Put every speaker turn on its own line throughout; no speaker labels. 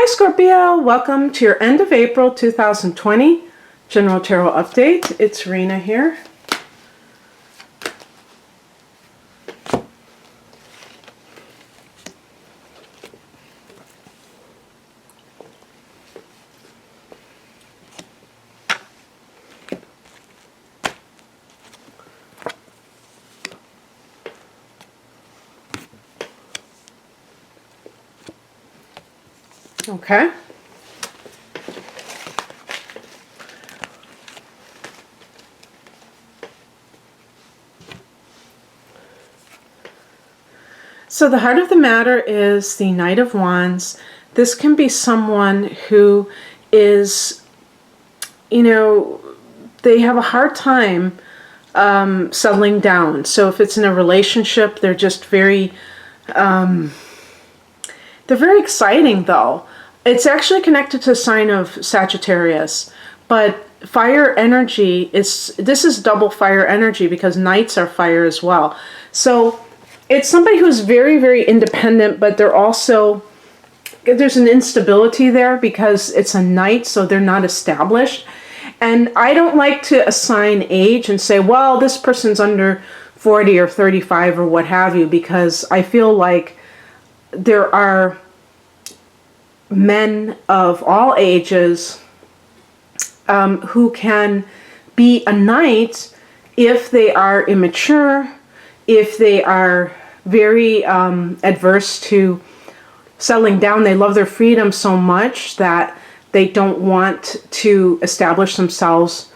Hi Scorpio, welcome to your end of April 2020 General Tarot Update. It's Rena here. Okay. So the heart of the matter is the Knight of Wands. This can be someone who is, they have a hard time settling down. So if it's in a relationship, they're just very, they're very exciting though. It's actually connected to the sign of Sagittarius, but fire energy this is double fire energy because knights are fire as well. So it's somebody who's very, very independent, but they're also, there's an instability there because it's a knight, so they're not established. And I don't like to assign age and say, well, this person's under 40 or 35 or what have you, because I feel like there are men of all ages who can be a knight if they are immature, if they are very adverse to settling down. They love their freedom so much that they don't want to establish themselves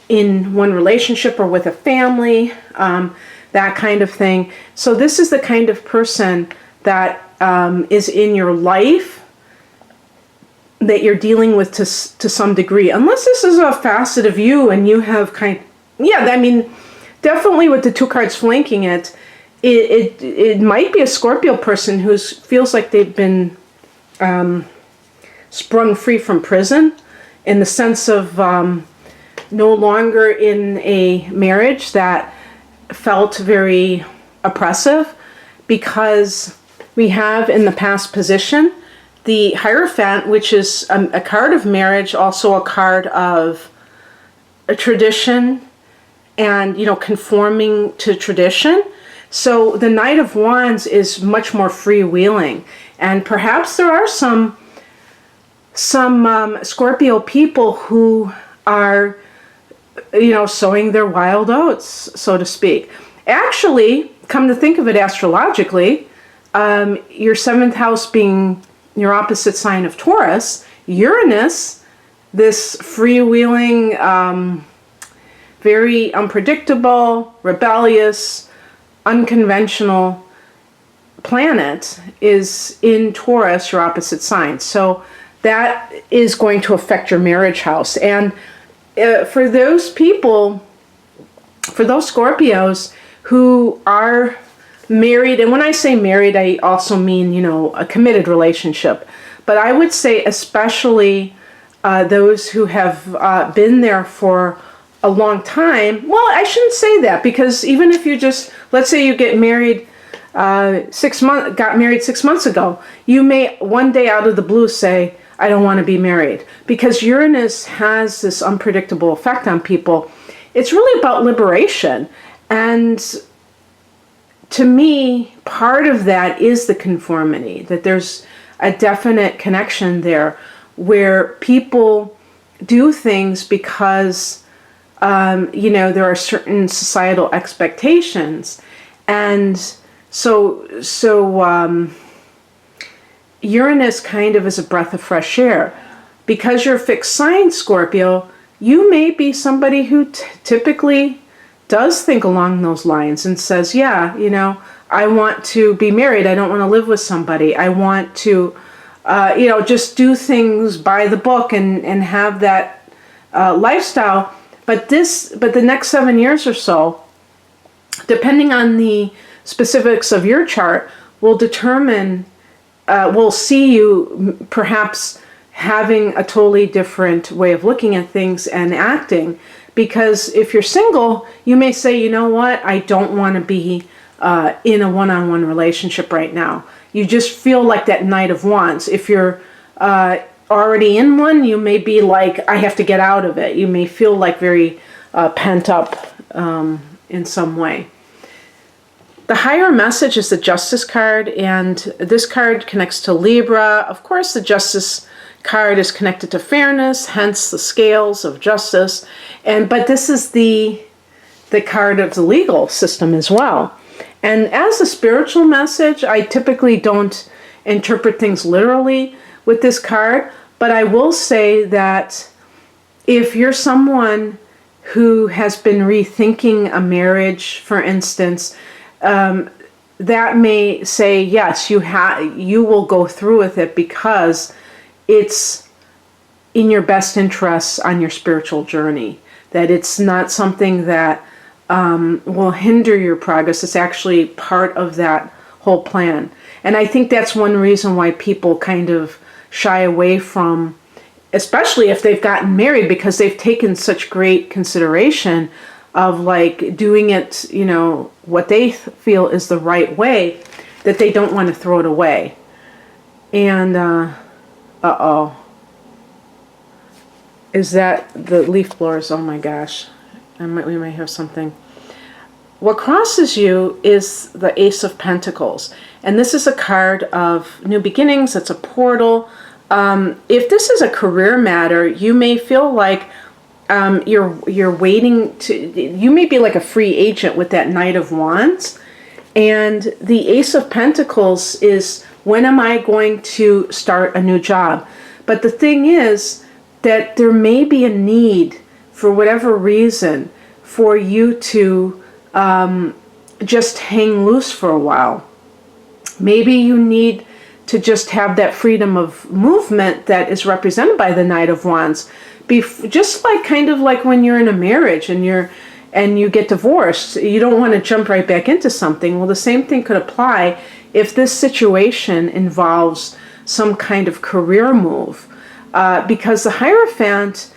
in one relationship or with a family, that kind of thing. So this is the kind of person that is in your life that you're dealing with to some degree, unless this is a facet of you and you have definitely with the two cards flanking it, it might be a Scorpio person who feels like they've been sprung free from prison, in the sense of no longer in a marriage that felt very oppressive, because we have in the past position the Hierophant, which is a card of marriage, also a card of a tradition and, conforming to tradition. So the Knight of Wands is much more freewheeling. And perhaps there are some Scorpio people who are, sowing their wild oats, so to speak. Actually, come to think of it astrologically, your seventh house being your opposite sign of Taurus, Uranus, this freewheeling, very unpredictable, rebellious, unconventional planet is in Taurus, your opposite sign. So that is going to affect your marriage house. And for those people, for those Scorpios who are married, and when I say married, I also mean, a committed relationship. But I would say especially those who have been there for a long time. Well, I shouldn't say that, because even if you just, let's say you get married got married 6 months ago, you may one day out of the blue say, I don't want to be married, because Uranus has this unpredictable effect on people. It's really about liberation. And to me, part of that is the conformity, that there's a definite connection there where people do things because, there are certain societal expectations. And so Uranus kind of is a breath of fresh air. Because you're a fixed sign, Scorpio, you may be somebody who typically does think along those lines and says, yeah, I want to be married. I don't want to live with somebody. I want to, just do things by the book and have that lifestyle. But the next 7 years or so, depending on the specifics of your chart, will determine, will see you perhaps having a totally different way of looking at things and acting. Because if you're single, you may say, you know what, I don't want to be in a one-on-one relationship right now. You just feel like that Knight of Wands. If you're already in one, you may be like, I have to get out of it. You may feel like very pent up in some way. The higher message is the Justice card, and this card connects to Libra. Of course, the Justice card is connected to fairness, hence the scales of justice. But this is the card of the legal system as well. And as a spiritual message, I typically don't interpret things literally with this card, but I will say that if you're someone who has been rethinking a marriage, for instance, that may say, yes, you will go through with it because it's in your best interests on your spiritual journey, that it's not something that will hinder your progress. It's actually part of that whole plan. And I think that's one reason why people kind of shy away from, especially if they've gotten married, because they've taken such great consideration of like doing it, what they feel is the right way, that they don't want to throw it away. And, is that the leaf blowers? Oh my gosh. We might have something. What crosses you is the Ace of Pentacles. And this is a card of new beginnings. It's a portal. If this is a career matter, you may feel like you're waiting you may be like a free agent with that Knight of Wands. And the Ace of Pentacles is, when am I going to start a new job? But the thing is that there may be a need, for whatever reason, for you to just hang loose for a while. Maybe you need to just have that freedom of movement that is represented by the Knight of Wands. Just like kind of like when you're in a marriage and you get divorced, you don't want to jump right back into something. Well, the same thing could apply if this situation involves some kind of career move. Because the Hierophant,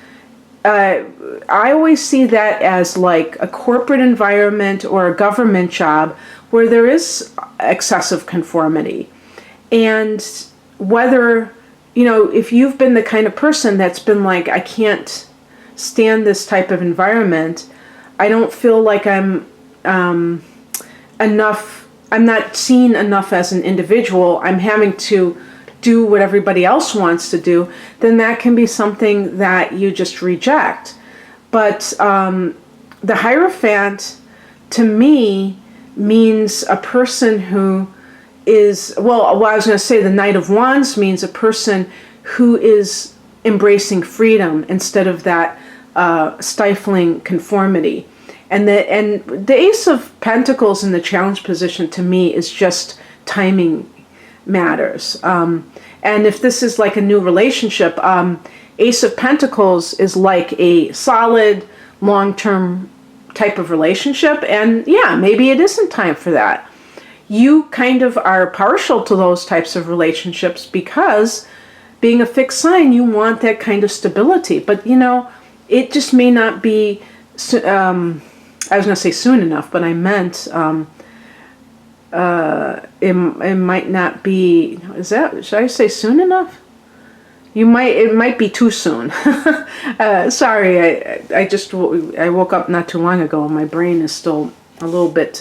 I always see that as like a corporate environment or a government job where there is excessive conformity. And whether, if you've been the kind of person that's been like, I can't stand this type of environment, I don't feel like I'm enough, I'm not seen enough as an individual, I'm having to do what everybody else wants to do, then that can be something that you just reject. But the Hierophant, to me, means a person who is, well, I was going to say the Knight of Wands means a person who is embracing freedom instead of that stifling conformity. And the Ace of Pentacles in the challenge position, to me, is just timing matters. And if this is like a new relationship, Ace of Pentacles is like a solid, long-term type of relationship. And yeah, maybe it isn't time for that. You kind of are partial to those types of relationships because being a fixed sign, you want that kind of stability. But, it just may not be, I was going to say soon enough, but I meant it might not be, should I say soon enough? It might be too soon. Sorry, I woke up not too long ago and my brain is still a little bit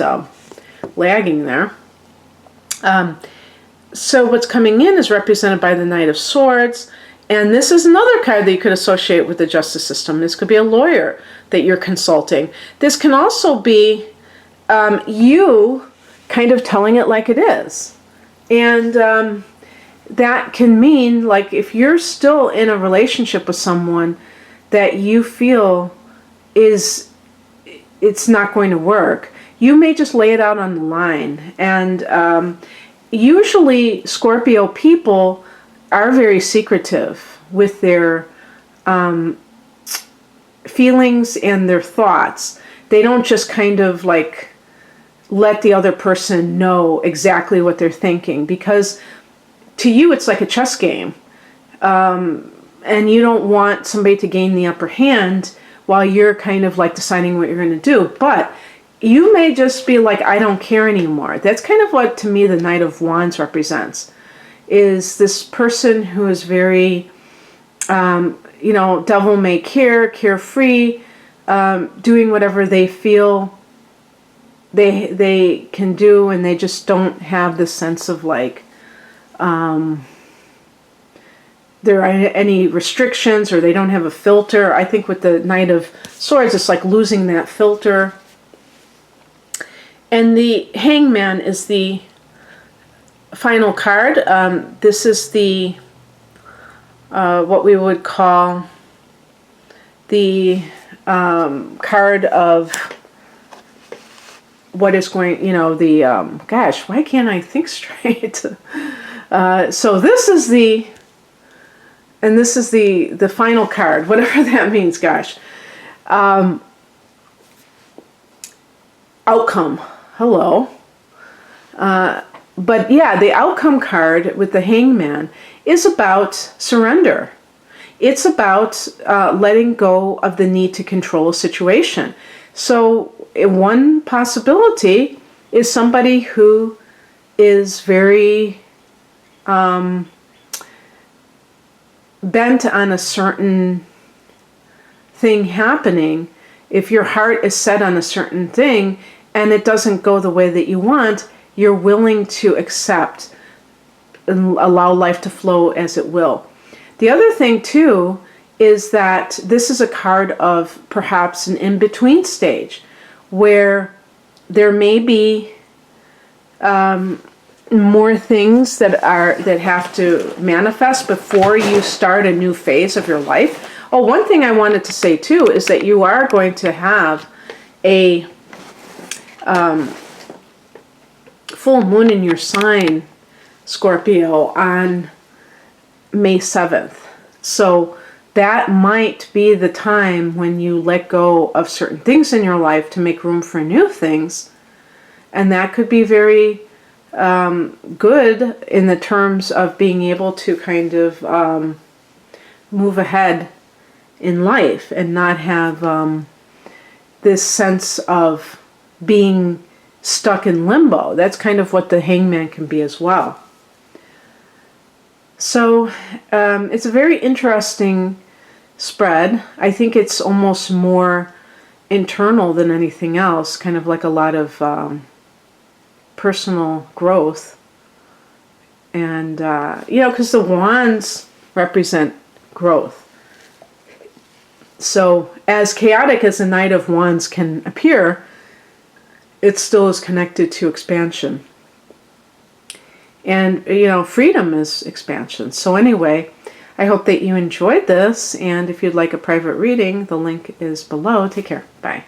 lagging there. So what's coming in is represented by the Knight of Swords. And this is another card that you could associate with the justice system. This could be a lawyer that you're consulting. This can also be you kind of telling it like it is. And that can mean, like, if you're still in a relationship with someone that you feel it's not going to work, you may just lay it out on the line. And usually Scorpio people are very secretive with their feelings and their thoughts. They don't just kind of like let the other person know exactly what they're thinking, because to you it's like a chess game. And you don't want somebody to gain the upper hand while you're kind of like deciding what you're going to do. But you may just be like, I don't care anymore. That's kind of what, to me, the Knight of Wands represents. is this person who is very, you know, devil may care, carefree, doing whatever they feel they can do, and they just don't have the sense of like there are any restrictions, or they don't have a filter. I think with the Knight of Swords, it's like losing that filter. And the Hangman is the final card. This is the what we would call the card of what is going, you know, the gosh, why can't I think straight? So this is the, and this is the final card, whatever that means, gosh. Outcome. Hello. But yeah, the outcome card with the Hangman is about surrender. It's about letting go of the need to control a situation. So one possibility is somebody who is very bent on a certain thing happening. If your heart is set on a certain thing and it doesn't go the way that you want, you're willing to accept and allow life to flow as it will. The other thing too is that this is a card of perhaps an in-between stage where there may be more things that have to manifest before you start a new phase of your life. Oh, one thing I wanted to say too is that you are going to have a full moon in your sign, Scorpio, on May 7th. So that might be the time when you let go of certain things in your life to make room for new things. And that could be very good in the terms of being able to kind of move ahead in life and not have this sense of being stuck in limbo. That's kind of what the Hangman can be as well. So it's a very interesting spread. I think it's almost more internal than anything else, kind of like a lot of personal growth. And, you know, because the wands represent growth. So as chaotic as a Knight of Wands can appear, it still is connected to expansion. And, you know, freedom is expansion. So anyway, I hope that you enjoyed this. And if you'd like a private reading, the link is below. Take care. Bye.